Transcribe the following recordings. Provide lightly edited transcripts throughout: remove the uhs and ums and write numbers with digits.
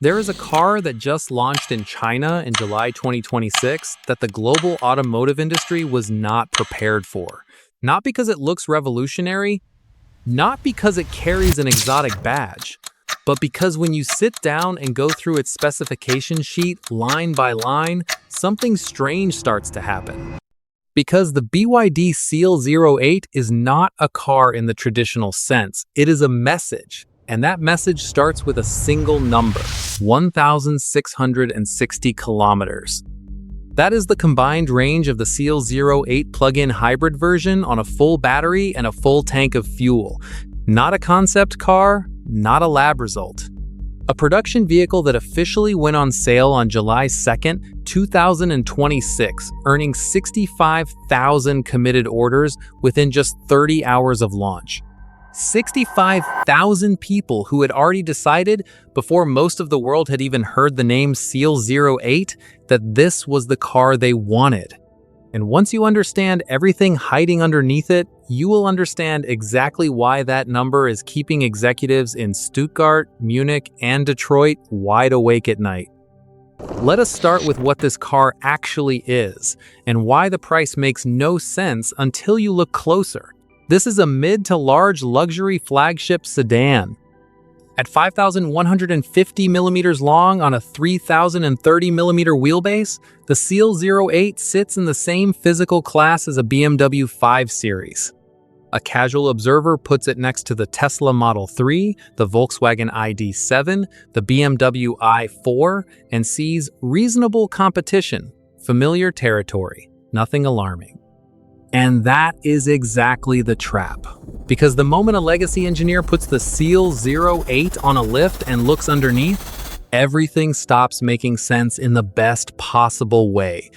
There is a car that just launched in China in July 2026 that the global automotive industry was not prepared for. Not because it looks revolutionary, not because it carries an exotic badge, but because when you sit down and go through its specification sheet line by line, something strange starts to happen. Because the BYD Seal 08 is not a car in the traditional sense, it is a message. And that message starts with a single number, 1,660 kilometers. That is the combined range of the Seal 08 plug-in hybrid version on a full battery and a full tank of fuel. Not a concept car, not a lab result. A production vehicle that officially went on sale on July 2nd, 2026, earning 65,000 committed orders within just 30 hours of launch. 65,000 people who had already decided, before most of the world had even heard the name Seal 08, that this was the car they wanted. And once you understand everything hiding underneath it, you will understand exactly why that number is keeping executives in Stuttgart, Munich, and Detroit wide awake at night. Let us start with what this car actually is, and why the price makes no sense until you look closer. This is a mid to large luxury flagship sedan. At 5,150 millimeters long on a 3,030 millimeter wheelbase, the Seal 08 sits in the same physical class as a BMW 5 Series. A casual observer puts it next to the Tesla Model 3, the Volkswagen ID7, the BMW i4, and sees reasonable competition, familiar territory, nothing alarming. And that is exactly the trap. Because the moment a legacy engineer puts the Seal 08 on a lift and looks underneath, everything stops making sense in the best possible way.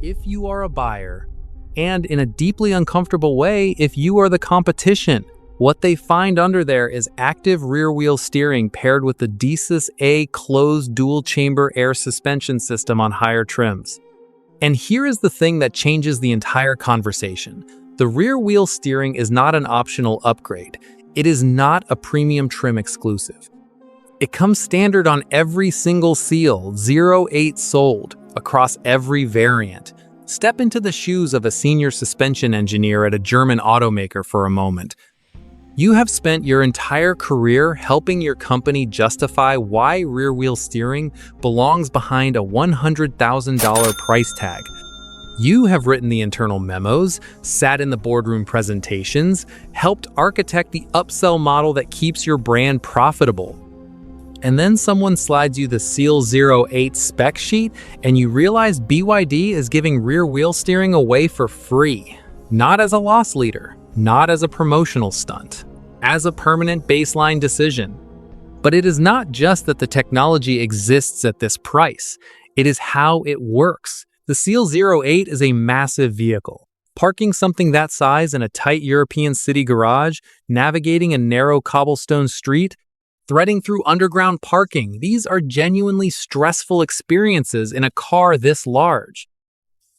If you are a buyer, and in a deeply uncomfortable way, if you are the competition, what they find under there is active rear-wheel steering paired with the DiSus-A closed dual-chamber air suspension system on higher trims. And here is the thing that changes the entire conversation. The rear-wheel steering is not an optional upgrade. It is not a premium trim exclusive. It comes standard on every single Seal 08 sold, across every variant. Step into the shoes of a senior suspension engineer at a German automaker for a moment. You have spent your entire career helping your company justify why rear-wheel steering belongs behind a $100,000 price tag. You have written the internal memos, sat in the boardroom presentations, helped architect the upsell model that keeps your brand profitable. And then someone slides you the Seal 08 spec sheet, and you realize BYD is giving rear-wheel steering away for free. Not as a loss leader. Not as a promotional stunt, as a permanent baseline decision. But it is not just that the technology exists at this price, it is how it works. The Seal 08 is a massive vehicle. Parking something that size in a tight European city garage, navigating a narrow cobblestone street, threading through underground parking, these are genuinely stressful experiences in a car this large.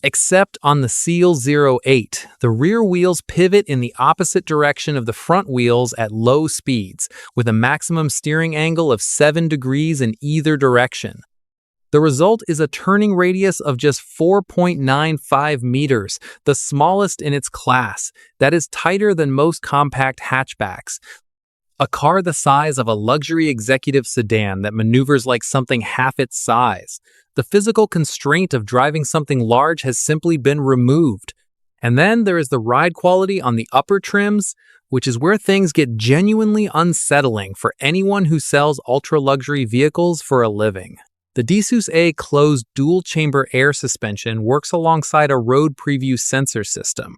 Except on the Seal 08, the rear wheels pivot in the opposite direction of the front wheels at low speeds, with a maximum steering angle of 7 degrees in either direction. The result is a turning radius of just 4.95 meters, the smallest in its class, that is tighter than most compact hatchbacks. A car the size of a luxury executive sedan that maneuvers like something half its size. The physical constraint of driving something large has simply been removed. And then there is the ride quality on the upper trims, which is where things get genuinely unsettling for anyone who sells ultra-luxury vehicles for a living. The DiSus-A closed dual-chamber air suspension works alongside a road preview sensor system.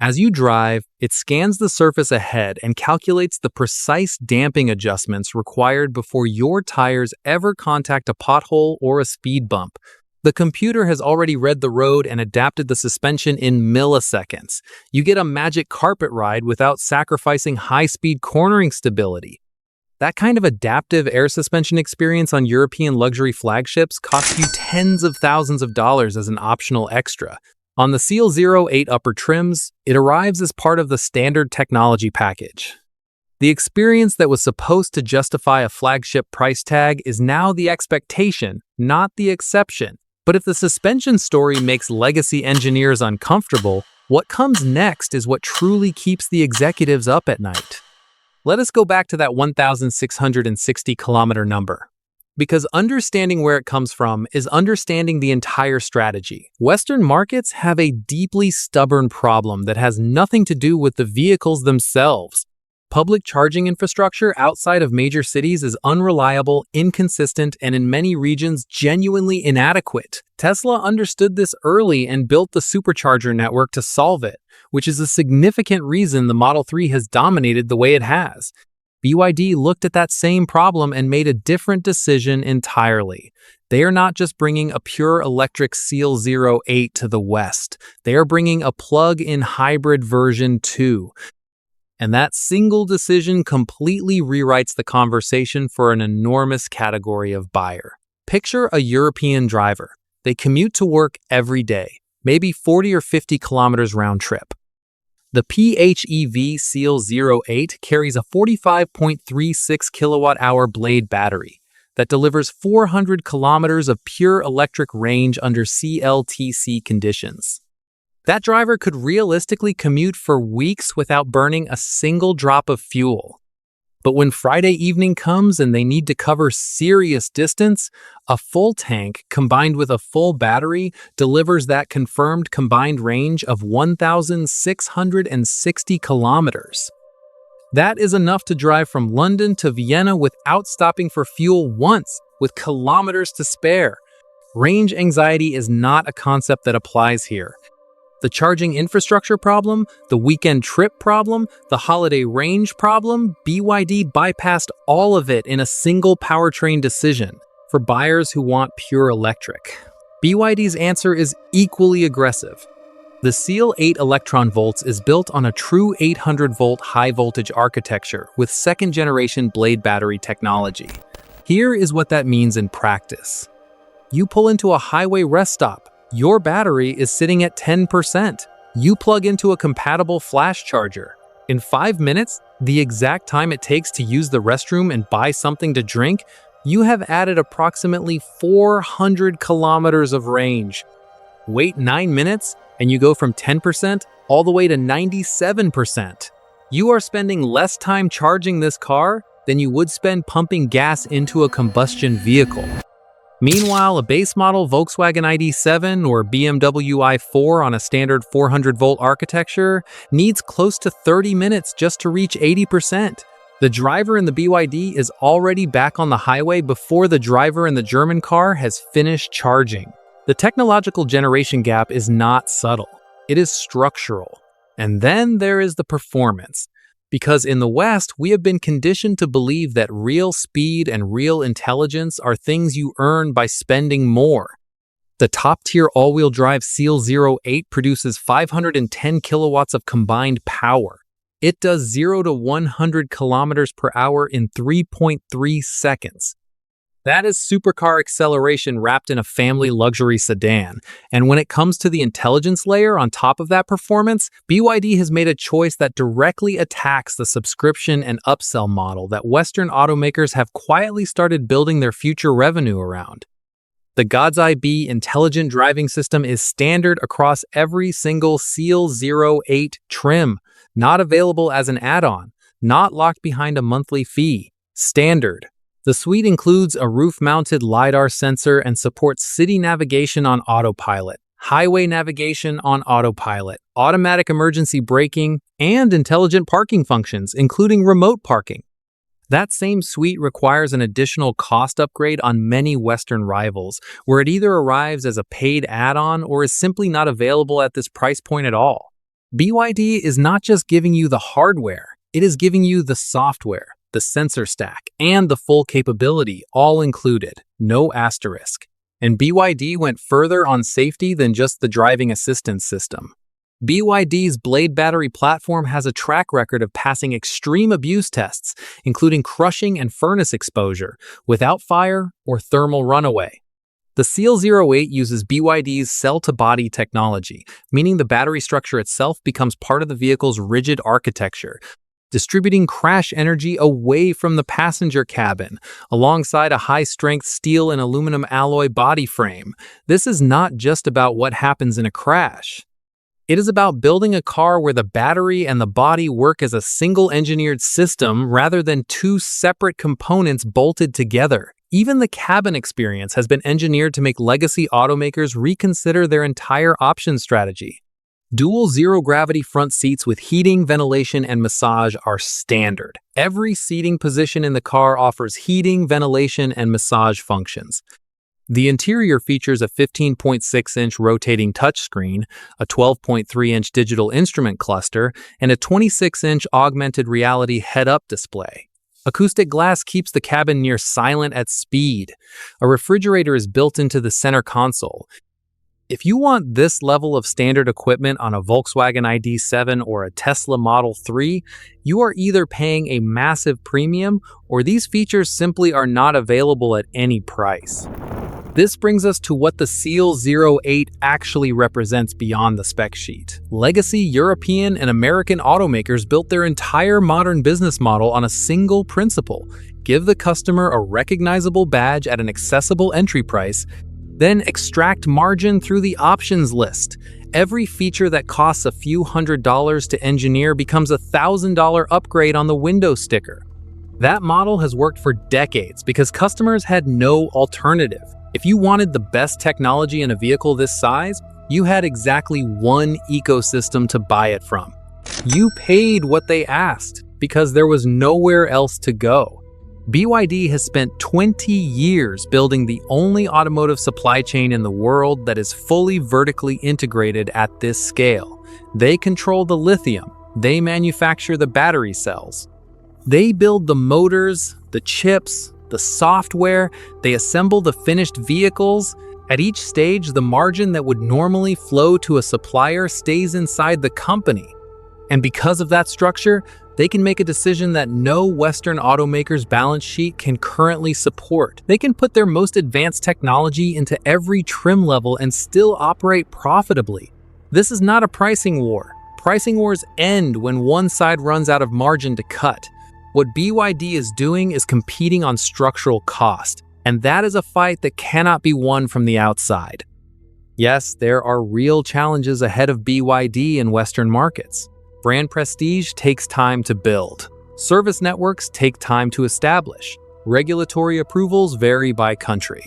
As you drive, it scans the surface ahead and calculates the precise damping adjustments required before your tires ever contact a pothole or a speed bump. The computer has already read the road and adapted the suspension in milliseconds. You get a magic carpet ride without sacrificing high-speed cornering stability. That kind of adaptive air suspension experience on European luxury flagships costs you tens of thousands of dollars as an optional extra. On the Seal 08 upper trims, it arrives as part of the standard technology package. The experience that was supposed to justify a flagship price tag is now the expectation, not the exception. But if the suspension story makes legacy engineers uncomfortable, what comes next is what truly keeps the executives up at night. Let us go back to that 1,660-kilometer number. Because understanding where it comes from is understanding the entire strategy. Western markets have a deeply stubborn problem that has nothing to do with the vehicles themselves. Public charging infrastructure outside of major cities is unreliable, inconsistent, and in many regions genuinely inadequate. Tesla understood this early and built the supercharger network to solve it, which is a significant reason the Model 3 has dominated the way it has. BYD looked at that same problem and made a different decision entirely. They are not just bringing a pure electric Seal 08 to the West. They are bringing a plug-in hybrid version too. And that single decision completely rewrites the conversation for an enormous category of buyer. Picture a European driver. They commute to work every day, maybe 40 or 50 kilometers round trip. The PHEV Seal 08 carries a 45.36 kilowatt-hour blade battery that delivers 400 kilometers of pure electric range under CLTC conditions. That driver could realistically commute for weeks without burning a single drop of fuel. But when Friday evening comes and they need to cover serious distance, a full tank combined with a full battery delivers that confirmed combined range of 1,660 kilometers. That is enough to drive from London to Vienna without stopping for fuel once, with kilometers to spare. Range anxiety is not a concept that applies here. The charging infrastructure problem, the weekend trip problem, the holiday range problem, BYD bypassed all of it in a single powertrain decision for buyers who want pure electric. BYD's answer is equally aggressive. The Seal 8 Electron Volts is built on a true 800-volt high-voltage architecture with second-generation blade battery technology. Here is what that means in practice. You pull into a highway rest stop. Your battery is sitting at 10%. You plug into a compatible flash charger. In 5 minutes, the exact time it takes to use the restroom and buy something to drink, you have added approximately 400 kilometers of range. Wait 9 minutes, and you go from 10% all the way to 97%. You are spending less time charging this car than you would spend pumping gas into a combustion vehicle. Meanwhile, a base model Volkswagen ID7 or BMW i4 on a standard 400-volt architecture needs close to 30 minutes just to reach 80%. The driver in the BYD is already back on the highway before the driver in the German car has finished charging. The technological generation gap is not subtle. It is structural. And then there is the performance. Because in the West, we have been conditioned to believe that real speed and real intelligence are things you earn by spending more. The top-tier all-wheel drive Seal 08 produces 510 kilowatts of combined power. It does 0 to 100 kilometers per hour in 3.3 seconds. That is supercar acceleration wrapped in a family luxury sedan. And when it comes to the intelligence layer on top of that performance, BYD has made a choice that directly attacks the subscription and upsell model that Western automakers have quietly started building their future revenue around. The God's Eye B intelligent driving system is standard across every single Seal 08 trim, not available as an add-on, not locked behind a monthly fee. Standard. The suite includes a roof-mounted LiDAR sensor and supports city navigation on autopilot, highway navigation on autopilot, automatic emergency braking, and intelligent parking functions, including remote parking. That same suite requires an additional cost upgrade on many Western rivals, where it either arrives as a paid add-on or is simply not available at this price point at all. BYD is not just giving you the hardware, it is giving you the software, the sensor stack, and the full capability, all included, no asterisk. And BYD went further on safety than just the driving assistance system. BYD's blade battery platform has a track record of passing extreme abuse tests, including crushing and furnace exposure, without fire or thermal runaway. The Seal 08 uses BYD's cell-to-body technology, meaning the battery structure itself becomes part of the vehicle's rigid architecture. distributing crash energy away from the passenger cabin, alongside a high-strength steel and aluminum alloy body frame. This is not just about what happens in a crash. It is about building a car where the battery and the body work as a single engineered system rather than two separate components bolted together. Even the cabin experience has been engineered to make legacy automakers reconsider their entire option strategy. Dual zero-gravity front seats with heating, ventilation, and massage are standard. Every seating position in the car offers heating, ventilation, and massage functions. The interior features a 15.6-inch rotating touchscreen, a 12.3-inch digital instrument cluster, and a 26-inch augmented reality head-up display. Acoustic glass keeps the cabin near silent at speed. A refrigerator is built into the center console. If you want this level of standard equipment on a Volkswagen ID7 or a Tesla Model 3, you are either paying a massive premium or these features simply are not available at any price. This brings us to what the Seal 08 actually represents beyond the spec sheet. Legacy European and American automakers built their entire modern business model on a single principle: give the customer a recognizable badge at an accessible entry price, then extract margin through the options list. Every feature that costs a few $100s to engineer becomes a $1,000 upgrade on the window sticker. That model has worked for decades because customers had no alternative. If you wanted the best technology in a vehicle this size, you had exactly one ecosystem to buy it from. You paid what they asked because there was nowhere else to go. BYD has spent 20 years building the only automotive supply chain in the world that is fully vertically integrated at this scale. They control the lithium. They manufacture the battery cells. They build the motors, the chips, the software. They assemble the finished vehicles. At each stage, the margin that would normally flow to a supplier stays inside the company. And because of that structure, they can make a decision that no Western automaker's balance sheet can currently support. They can put their most advanced technology into every trim level and still operate profitably. This is not a pricing war. Pricing wars end when one side runs out of margin to cut. What BYD is doing is competing on structural cost, and that is a fight that cannot be won from the outside. Yes, there are real challenges ahead of BYD in Western markets. Brand prestige takes time to build. Service networks take time to establish. Regulatory approvals vary by country.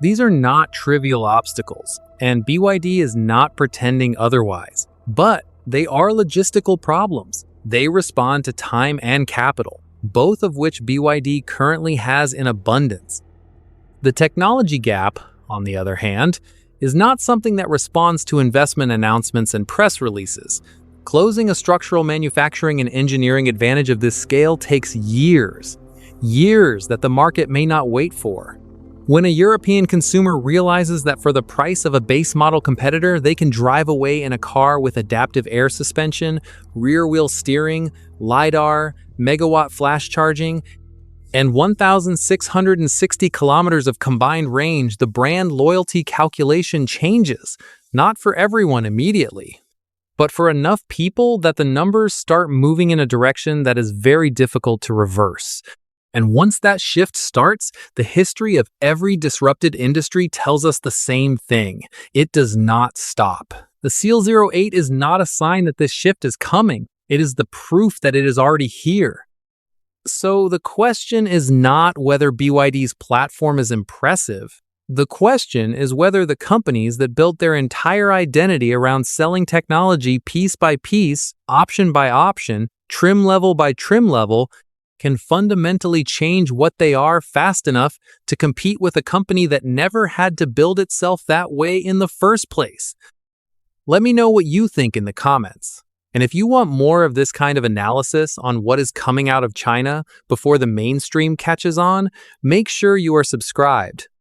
These are not trivial obstacles, and BYD is not pretending otherwise. But they are logistical problems. They respond to time and capital, both of which BYD currently has in abundance. The technology gap, on the other hand, is not something that responds to investment announcements and press releases. Closing a structural manufacturing and engineering advantage of this scale takes years that the market may not wait for. When a European consumer realizes that for the price of a base model competitor, they can drive away in a car with adaptive air suspension, rear-wheel steering, LiDAR, megawatt flash charging, and 1,660 kilometers of combined range, the brand loyalty calculation changes, not for everyone immediately, but for enough people that the numbers start moving in a direction that is very difficult to reverse. And once that shift starts, the history of every disrupted industry tells us the same thing. It does not stop. The Seal 08 is not a sign that this shift is coming. It is the proof that it is already here. So the question is not whether BYD's platform is impressive. The question is whether the companies that built their entire identity around selling technology piece by piece, option by option, trim level by trim level, can fundamentally change what they are fast enough to compete with a company that never had to build itself that way in the first place. Let me know what you think in the comments. And if you want more of this kind of analysis on what is coming out of China before the mainstream catches on, make sure you are subscribed.